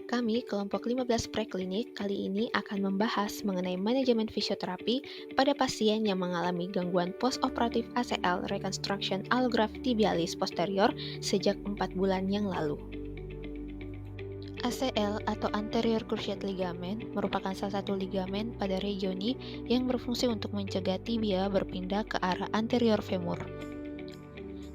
Kami, kelompok 15 preklinik, kali ini akan membahas mengenai manajemen fisioterapi pada pasien yang mengalami gangguan postoperatif ACL reconstruction allograft tibialis posterior sejak 4 bulan yang lalu. ACL atau anterior cruciate ligament merupakan salah satu ligamen pada regioni yang berfungsi untuk mencegah tibia berpindah ke arah anterior femur.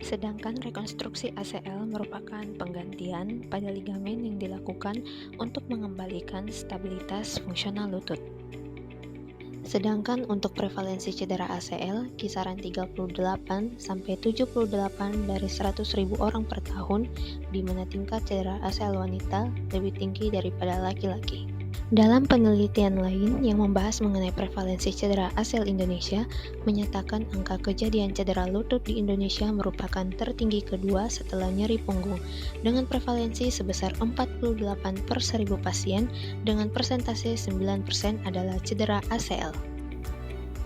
Sedangkan rekonstruksi ACL merupakan penggantian pada ligamen yang dilakukan untuk mengembalikan stabilitas fungsional lutut. Sedangkan untuk prevalensi cedera ACL kisaran 38 sampai 78 dari 100.000 orang per tahun, di mana tingkat cedera ACL wanita lebih tinggi daripada laki-laki. Dalam penelitian lain yang membahas mengenai prevalensi cedera ACL Indonesia, menyatakan angka kejadian cedera lutut di Indonesia merupakan tertinggi kedua setelah nyeri punggung, dengan prevalensi sebesar 48 per 1000 pasien, dengan persentase 9% adalah cedera ACL.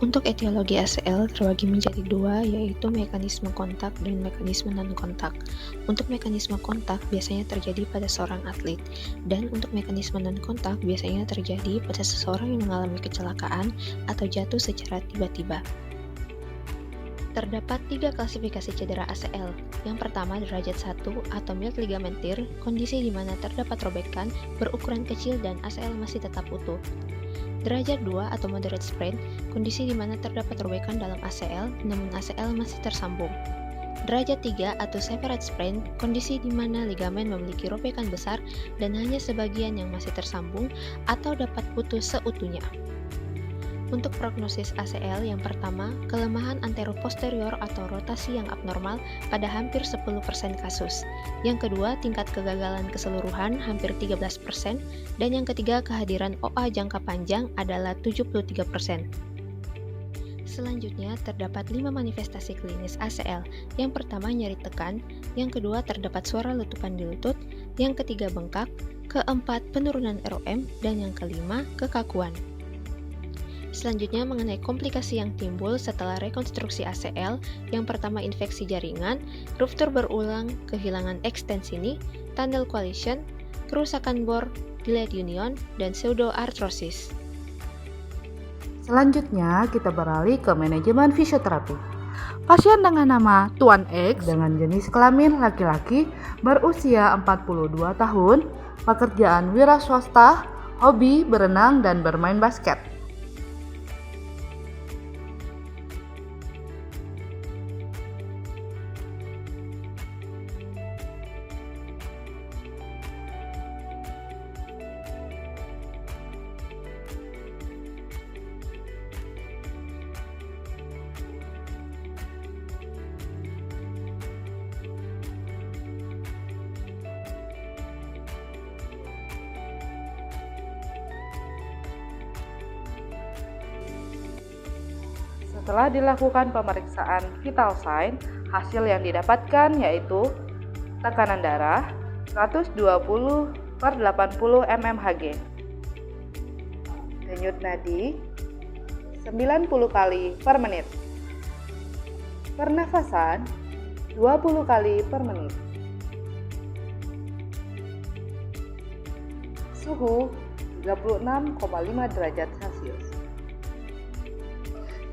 Untuk etiologi ACL terbagi menjadi dua, yaitu mekanisme kontak dan mekanisme non-kontak. Untuk mekanisme kontak biasanya terjadi pada seorang atlet, dan untuk mekanisme non-kontak biasanya terjadi pada seseorang yang mengalami kecelakaan atau jatuh secara tiba-tiba. Terdapat 3 klasifikasi cedera ACL. Yang pertama, derajat 1 atau mild ligament tear, kondisi di mana terdapat robekan berukuran kecil dan ACL masih tetap utuh. Derajat 2 atau moderate sprain, kondisi di mana terdapat robekan dalam ACL, namun ACL masih tersambung. Derajat 3 atau separate sprain, kondisi di mana ligamen memiliki robekan besar dan hanya sebagian yang masih tersambung atau dapat putus seutuhnya. Untuk prognosis ACL, yang pertama, kelemahan anteroposterior atau rotasi yang abnormal pada hampir 10% kasus. Yang kedua, tingkat kegagalan keseluruhan hampir 13%, dan yang ketiga, kehadiran OA jangka panjang adalah 73%. Selanjutnya, terdapat 5 manifestasi klinis ACL. Yang pertama, nyeri tekan, yang kedua, terdapat suara letupan di lutut, yang ketiga, bengkak, keempat, penurunan ROM, dan yang kelima, kekakuan. Selanjutnya mengenai komplikasi yang timbul setelah rekonstruksi ACL, yang pertama infeksi jaringan, ruptur berulang, kehilangan ekstensini, tunnel coalition, kerusakan bor, delayed union, dan pseudoarthrosis. Selanjutnya kita beralih ke manajemen fisioterapi. Pasien dengan nama Tuan X dengan jenis kelamin laki-laki berusia 42 tahun, pekerjaan wira swasta, hobi berenang dan bermain basket. Setelah dilakukan pemeriksaan vital sign, hasil yang didapatkan yaitu tekanan darah 120/80 mmHg, denyut nadi 90 kali per menit, pernafasan 20 kali per menit, suhu 36,5 derajat Celcius.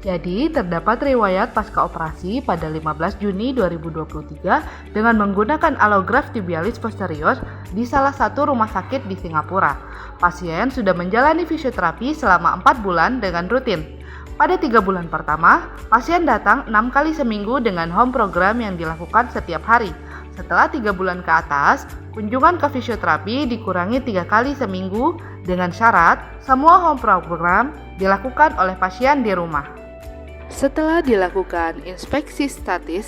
Jadi, terdapat riwayat pasca operasi pada 15 Juni 2023 dengan menggunakan allograft tibialis posterior di salah satu rumah sakit di Singapura. Pasien sudah menjalani fisioterapi selama 4 bulan dengan rutin. Pada 3 bulan pertama, pasien datang 6 kali seminggu dengan home program yang dilakukan setiap hari. Setelah 3 bulan ke atas, kunjungan ke fisioterapi dikurangi 3 kali seminggu dengan syarat semua home program dilakukan oleh pasien di rumah. Setelah dilakukan inspeksi statis,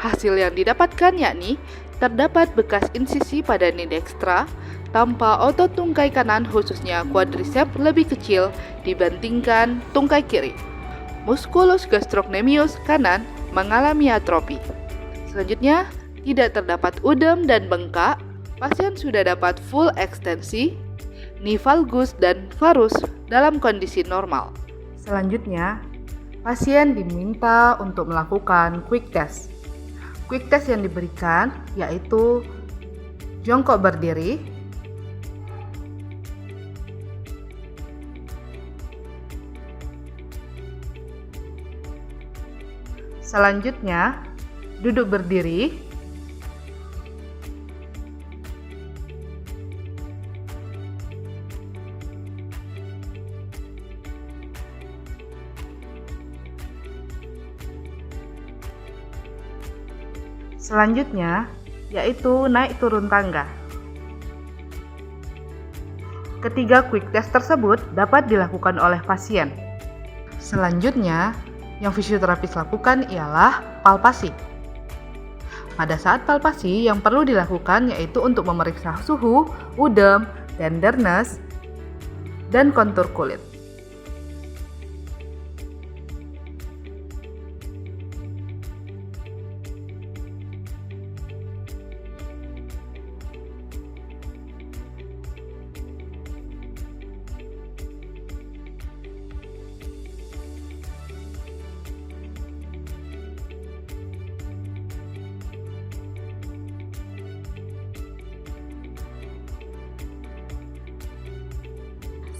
hasil yang didapatkan yakni terdapat bekas insisi pada knee dextra tanpa otot tungkai kanan khususnya quadriceps lebih kecil dibandingkan tungkai kiri. Musculus gastrocnemius kanan mengalami atrofi. Selanjutnya, tidak terdapat udem dan bengkak. Pasien sudah dapat full ekstensi, knee valgus dan varus dalam kondisi normal. Selanjutnya, pasien diminta untuk melakukan quick test. Quick test yang diberikan yaitu jongkok berdiri, Selanjutnya, duduk berdiri. Selanjutnya, yaitu naik turun tangga. Ketiga quick test tersebut dapat dilakukan oleh pasien. Selanjutnya, yang fisioterapis lakukan ialah palpasi. Pada saat palpasi, yang perlu dilakukan yaitu untuk memeriksa suhu, udem, tenderness, dan kontur kulit.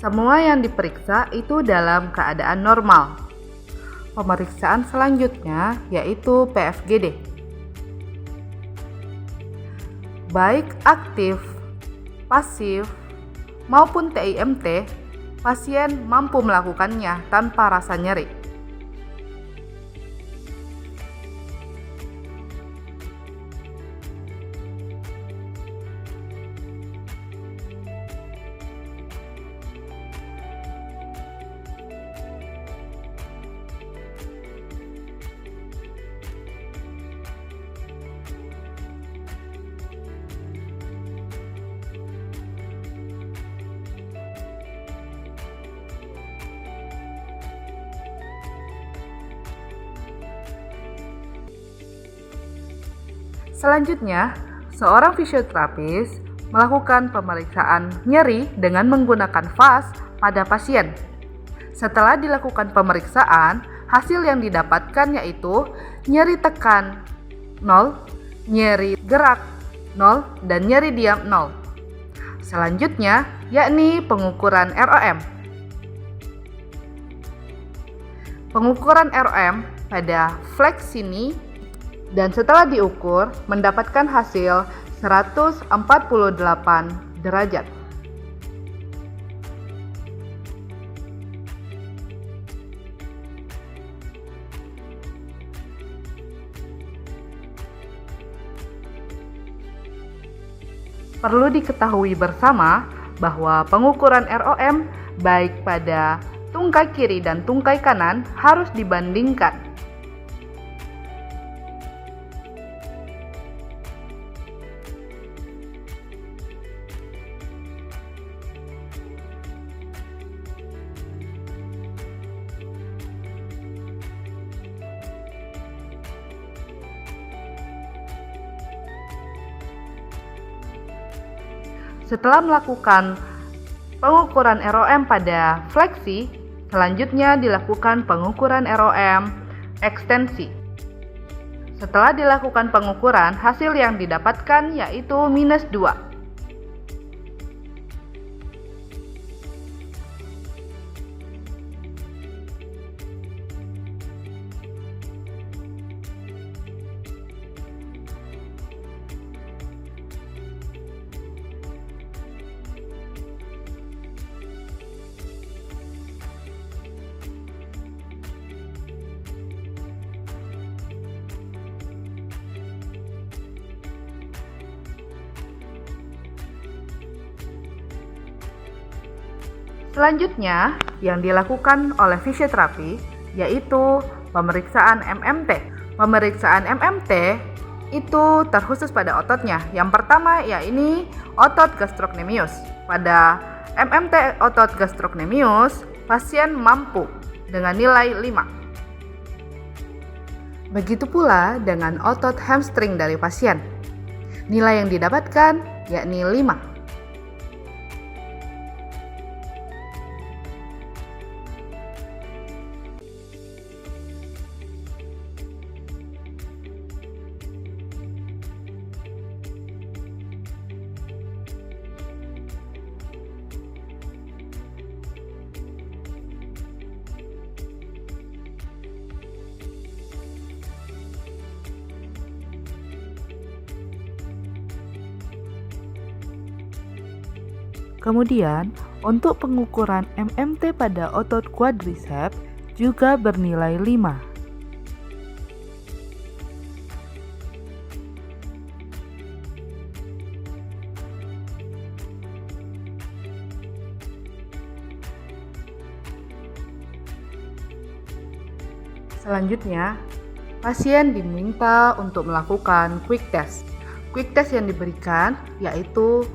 Semua yang diperiksa itu dalam keadaan normal. Pemeriksaan selanjutnya yaitu PFGD. Baik aktif, pasif, maupun TIMT, pasien mampu melakukannya tanpa rasa nyeri. Selanjutnya, seorang fisioterapis melakukan pemeriksaan nyeri dengan menggunakan vas pada pasien. Setelah dilakukan pemeriksaan, hasil yang didapatkan yaitu nyeri tekan 0, nyeri gerak 0, dan nyeri diam 0. Selanjutnya, yakni pengukuran ROM. Pengukuran ROM pada flex sini dan setelah diukur mendapatkan hasil 148 derajat. Perlu diketahui bersama bahwa pengukuran ROM baik pada tungkai kiri dan tungkai kanan harus dibandingkan. Setelah melakukan pengukuran ROM pada fleksi, selanjutnya dilakukan pengukuran ROM ekstensi. Setelah dilakukan pengukuran, hasil yang didapatkan yaitu -2. Selanjutnya, yang dilakukan oleh fisioterapi yaitu pemeriksaan MMT. Pemeriksaan MMT itu terkhusus pada ototnya. Yang pertama yakni otot gastrocnemius. Pada MMT otot gastrocnemius, pasien mampu dengan nilai 5. Begitu pula dengan otot hamstring dari pasien. Nilai yang didapatkan yakni 5. Kemudian, untuk pengukuran MMT pada otot quadriceps juga bernilai 5. Selanjutnya, pasien diminta untuk melakukan quick test. Quick test yang diberikan yaitu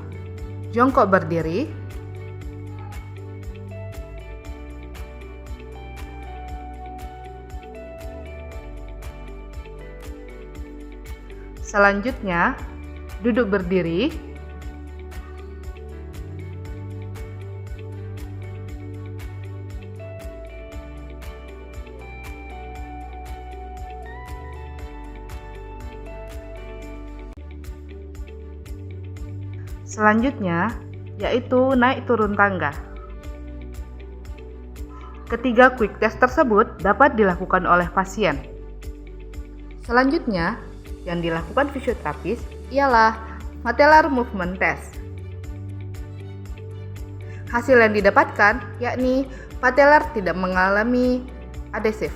jongkok berdiri, selanjutnya duduk berdiri, selanjutnya yaitu naik turun tangga. Ketiga quick test tersebut dapat dilakukan oleh pasien. Selanjutnya yang dilakukan fisioterapis ialah patellar movement test. Hasil yang didapatkan yakni patellar tidak mengalami adesif.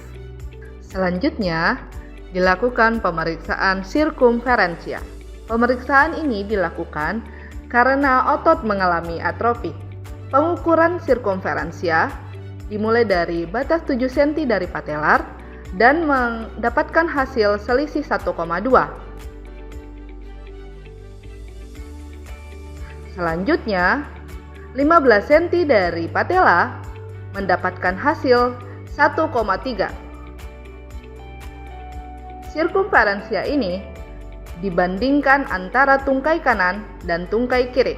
Selanjutnya dilakukan pemeriksaan sirkumferensia. Pemeriksaan ini dilakukan karena otot mengalami atrofi. Pengukuran sirkumferensia dimulai dari batas 7 cm dari patellar dan mendapatkan hasil selisih 1,2. Selanjutnya, 15 cm dari patella mendapatkan hasil 1,3. Sirkumferensia ini dibandingkan antara tungkai kanan dan tungkai kiri.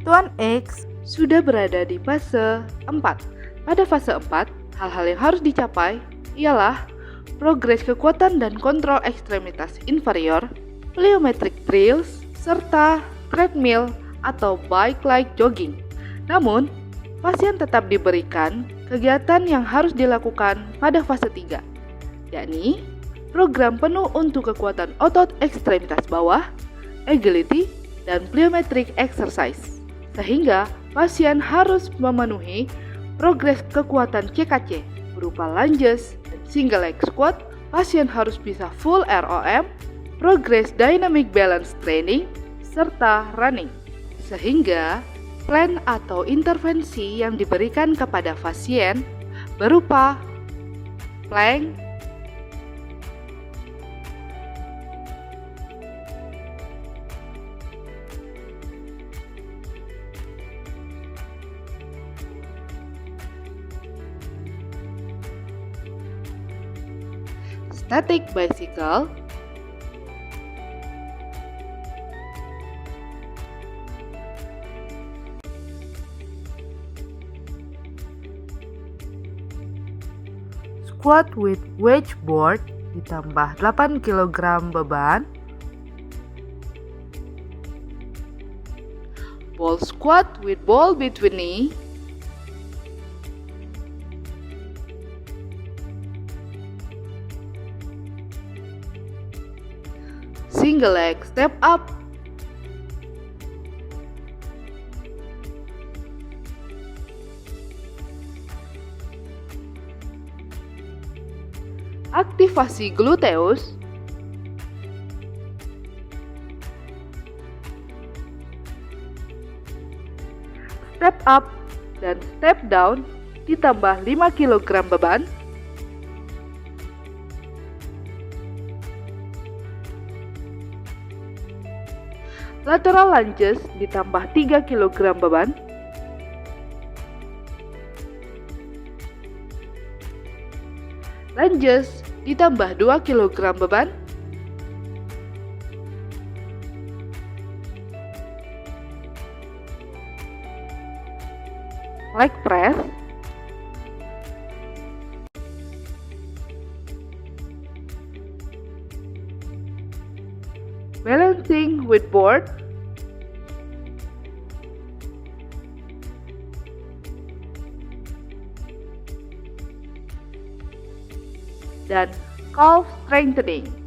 Tuan X sudah berada di fase 4. Pada fase 4, hal-hal yang harus dicapai ialah progres kekuatan dan kontrol ekstremitas inferior, plyometric drills, serta treadmill atau bike-like jogging. Namun, pasien tetap diberikan kegiatan yang harus dilakukan pada fase 3, yakni program penuh untuk kekuatan otot ekstremitas bawah, agility, dan plyometric exercise. Sehingga pasien harus memenuhi progres kekuatan CKC berupa lunges dan single leg squat. Pasien harus bisa full ROM, progress dynamic balance training, serta running. Sehingga plan atau intervensi yang diberikan kepada pasien berupa plank, static bicycle, squat with wedge board ditambah 8 kg beban, ball squat with ball between knee, single leg step up, aktivasi gluteus, step up dan step down ditambah 5 kg beban, lateral lunges ditambah 3 kg beban, lunges ditambah 2 kg beban, leg press, balancing with board, dan calf strengthening.